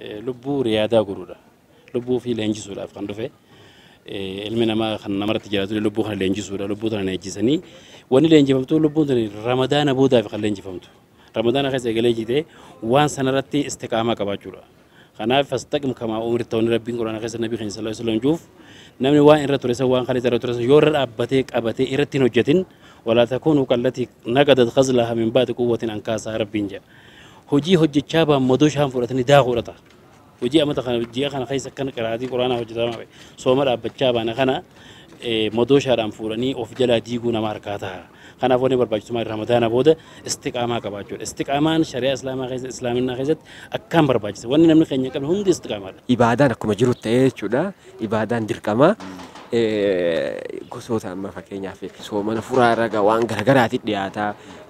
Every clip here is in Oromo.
lubbuu riyaadaa godhuudha. Lubbuu fi leenjisuudhaaf kan dhufe ilmi namaa kan namarratti jiraatu lubbuu kana leenjisuudha. Lubbuu kana leenjisanii wanni leenjifamtu lubbuun tuni ramadaana boodaaf kan leenjifamtu. Ramadaana keessa eegalee jitee waan sanarratti istiqaamaa qabaachuudha. Kanaaf fastaqim kamaa umirta wanni rabbiin quraana keessa nabii keenya sallallahu alaihi wasallam juuf namni waan irra ture waan kan irra ture yoo irra dhaabbatee qabatee irratti hin hojjetin ولا تكونوا كالتي نقدت غزلها من بعد قوة أنكاسها ربين جا هجي هجي شابا مدوش هم فرتني داغورتا هجي أما تخنا هجي خنا خيس كان كرادي قرآن هجي تمام سومر أب شابا أنا خنا مدوش هرام فرني أفجلا ديجونا ماركاتها خنا فوني برباج سمار رمضان بوده استقامة كباجور استقامة شريعة إسلام خيس إسلامنا خيست أكام برباج واني نمني خيني كم هم دي استقامة إبادة نكمل جروت تأيه شودا إبادة دركما gosoota amma fakkeenyaaf soomana furaa ragaa waan garagaraatti dhiyaata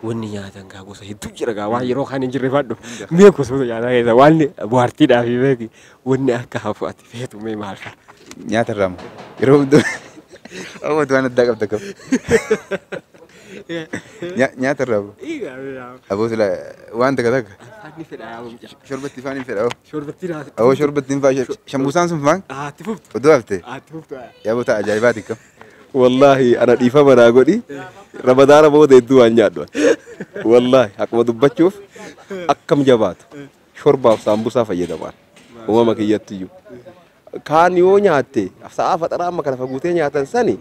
wanni nyaatan gaa gosa hedduu jira gaa waan yeroo kan hin jirre fadhu mee gosoota nyaataa keessa waan bohaartiidhaaf beeki wanni akka hafu ati feetu mee maal fa'a nyaata irraa yeroo hunduu awwaatu waan addaa qabda qabu nyaata irraa aboosila waan takka takka shorbatti faan hin fedha awwa shorbatti hin faa shambuusaan sun faan oduu haftee yaa boota ajaa'ibaati kam wallahi ana dhiifa manaa godhi ramadaana booda hedduu waan nyaadhu wallahi akkuma dubbachuuf akkam jabaatu shorbaaf saambusaa fayyadamaan uumama kiyyattiyyuu kaan yoo nyaatte sa'a faxaraa amma kana faguutee nyaatan sani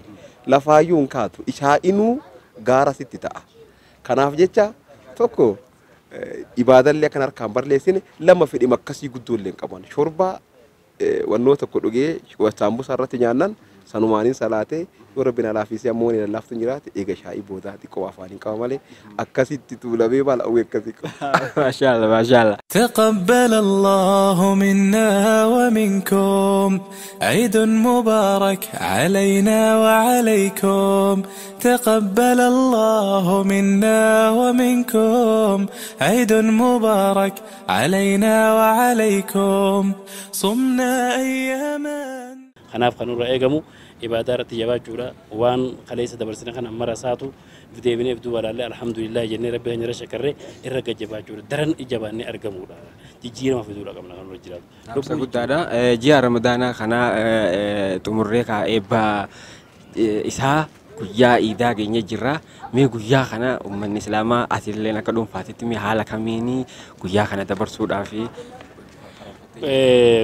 lafaayyuu hin kaatu isaa inuu gaara sitti ta'a kanaaf jecha tokko ibaadallee kan harkaan barleessine lama fedhii makkasii guddoollee hin qaban shorbaa wannoo tokko dhugee saambusaa irratti nyaannan sanumaaniin salaatee yoo rabbiin alaafisee ammoo ni lallaaftu jiraate eega shaayii boodaa xiqqoo afaaniin qaba malee akkasitti tuulamee baala awwee akkasii qaba. Maashaallah maashaallah. تقبل الله منا ومنكم عيد مبارك علينا وعليكم تقبل الله منا ومنكم عيد مبارك علينا وعليكم صمنا أياما خناف خنور رأيجمو إبادة جبا جورا وان خليس دبرسنا خنا مرة ساتو بديبني بدو ولا لا الحمد لله جنة ربي هنجر شكره إرجع جبا جورا درن إجاباني أرجمو لا تجينا ما في دولا كمان خنور رجال. بس قلت هذا جيا رمضان خنا تمرك إبا إسها كويا إيدا جيني جرا مي كويا خنا من الإسلام أثير كلهم فاتت مي حالا كميني كويا خنا دبرسود عفي.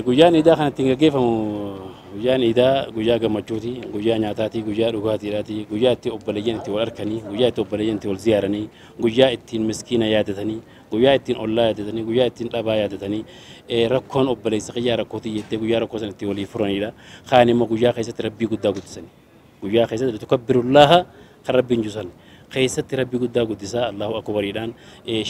كويا إيدا خنا تيجي كيف guyaan idaa guyyaa gammachuuti guyyaa nyaataati guyyaa dhugaatiidhaati guyyaa itti obboleeyyan itti wal arkanii guyyaa itti obboleeyyan itti wal ziyaaranii guyyaa ittiin miskiina yaadatanii guyyaa ittiin ollaa yaadatanii guyyaa ittiin dhabaa yaadatanii rakkoon obboleessa qiyyaa rakkootii jettee guyyaa rakkoo san itti walii furanidha kaan immoo guyyaa keessatti rabbii guddaa guddisanii guyyaa keessatti tukabbirullaaha kan rabbiin jusan keessatti rabbii guddaa guddisaa Allahu akbariidhaan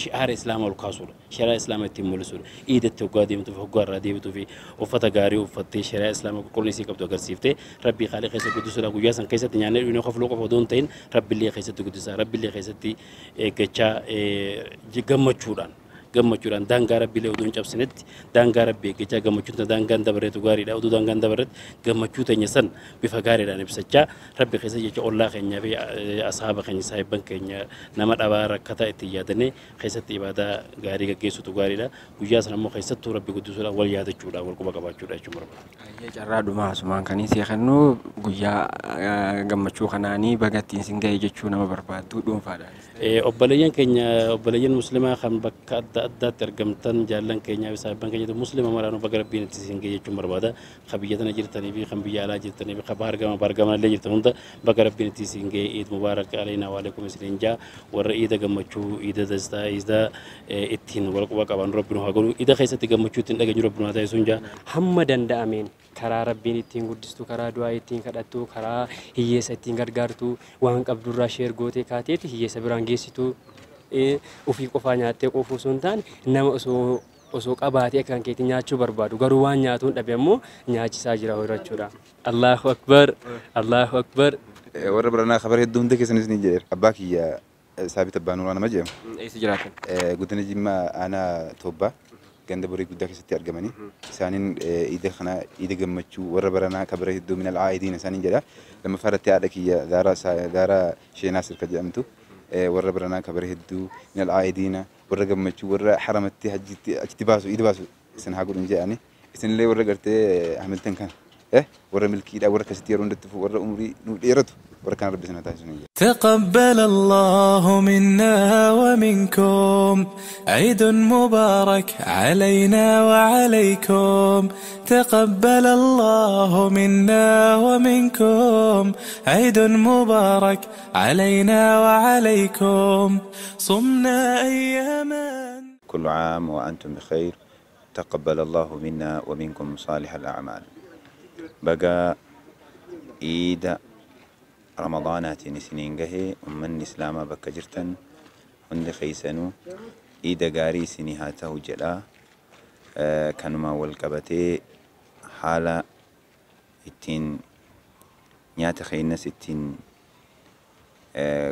shi'aara islaamaa ol kaasuudha shari'aa islaamaa ittiin mul'isuudha iidatti hoggaa deemtuuf hoggaa irraa deebituu fi uffata gaarii uffattee shari'aa islaamaa qulqullinii qabdu agarsiiftee rabbii qaalii keessatti guddisuudha guyyaa san keessatti nyaannee dhuunfaa qofloo qofa odoo hin ta'in rabbiillee keessatti guddisaa rabbiillee keessatti eeggachaa gammachuudhaan gammachuudhaan daangaa rabbiilee oduu hin cabsinetti daangaa rabbii eeggachaa gammachuun daangaan dabareetu gaariidha oduu daangaan dabareetti gammachuu teenya san bifa gaariidhaan ibsachaa rabbi keessa jecha ollaa keenyaa fi asaaba keenya saahibban keenya nama dhabaa rakkataa itti yaadannee keessatti ibaadaa gaarii gaggeessutu gaariidha guyyaa san ammoo keessattuu rabbi guddisuudhaan wal yaadachuudhaan wal quba qabaachuudha jechuun barbaada. Carraa dhumaa asumaan kan isee kennu guyyaa gammachuu kanaanii bagattiin sin ga'e jechuu nama barbaaddu dhuunfaadhaan. Obboleeyyan keenya obboleeyyan muslimaa kan bakka addaatti argamtan jaallan keenyaa fi saahibban keenyatu muslima maraanuu baga rabbiin itti sin ga'e jechuun barbaada. Kan biyya tana jirtanii fi kan biyya alaa jirtanii fi kan baargama illee jirtan hunda baga rabbiin itti sin ga'e iid mubaarak aleenaa waaleekum isliin jaa warra iida gammachuu iida dastaa iida ittiin wal quba qaban rabbiin haa godhu iida keessatti gammachuu ittiin dhageenyu rabbiin haa taasisuun jaa. Hamma danda'ameen karaa rabbiin ittiin guddistu karaa du'aa ittiin kadhattu karaa hiyyeessa ittiin gargaartu waan qabdurraa sheer gootee kaateeti hiyyeessa biraan geessitu ofii qofaa nyaattee qofuu osoo hin taane nama osoo qabaatee akkan keetti nyaachuu barbaadu garuu waan nyaatuun dhabe ammoo nyaachisaa jira horachuudha. Allahu akbar Allahu akbar. warra biranaa khabar hedduu hunda keessanis ni jedheera abbaa kiyya saabita baanuraa nama jedhamu. Eessa jiraatan? Guddina Jimmaa aanaa Toobbaa ganda borii guddaa keessatti argamanii isaaniin iida gammachuu warra baranaa kabara hedduu minal aayidiin isaaniin jedha lammaffaa irratti haadha kiyya daara sheenaa sirka jedhamtu warra baranaa kabara hedduu minal aayidiina warra gammachuu warra haramatti hajjitti achitti baasu iida baasu إسن هاقول إن جاني إسن اللي ورا قرت عملتن كان ورا ملكي لا ورا كستير وندتف ورا أمري نوديرته ورا كان ربي سنة تاجني. تقبل الله منا ومنكم عيد مبارك علينا وعليكم. تقبل الله منا ومنكم عيد مبارك علينا وعليكم. صمنا أياما. كل عام وأنتم بخير. تقبل الله منا ومنكم صالح الأعمال. بقى عيد رمضانات نسنين جهي ومن إسلام بك جرتن هند خيسنو عيد قاري سنهاته جلا كانوا والكبتي حالة التين نيات خينا ستين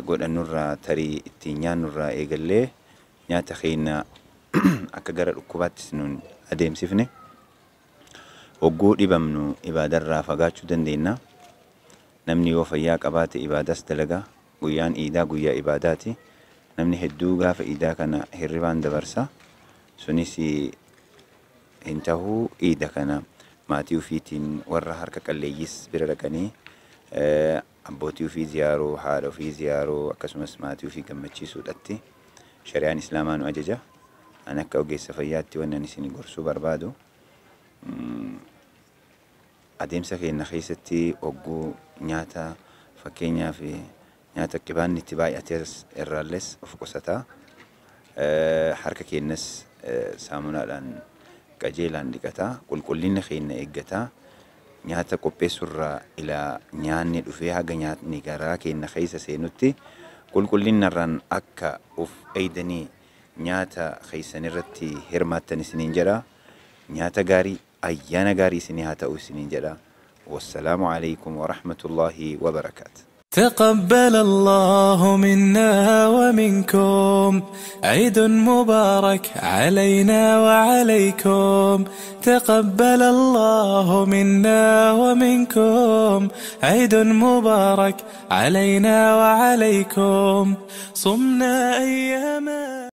قول النور تري التين نور إيجله نيات خينا أكجر الكوبات سنون أديم سفنه وقول إبامنو إبادة رافقات شدن دينا نمني وفيا قبات إبادة دلقا قيان إيدا قيا إباداتي نمني هدو غاف إيدا كان هربان دبرسا سنسي انتهو إيدا كان ماتيو فيتين ورا حركة الليس برركني أبوتيو في زيارو حالو في زيارو أكسمس ماتيو في كمتشي سودتي شريان إسلامان وأججا أنا كأوجي سفياتي وأنا نسيني قرصو بربادو adeemsa keenya keessatti ogguu nyaata fakkeenyaa fi nyaata qibaan itti baay'ates irraalles of qusataa harka keenyas saamunaadhaan qajeelaan dhiqataa qulqullinni keenya eeggataa nyaata qopheessurraa ilaa nyaanni dhufee haga nyaatni garaa keenya keessa seenutti qulqullinnarraan akka of eeydanii nyaata keessanirratti hirmaattan isiniin jedha nyaata gaarii أيانا قاري سنها تأوسنين جدا والسلام عليكم ورحمة الله وبركاته. تقبل الله منا ومنكم عيد مبارك علينا وعليكم. تقبل الله منا ومنكم عيد مبارك علينا وعليكم. صمنا أياما.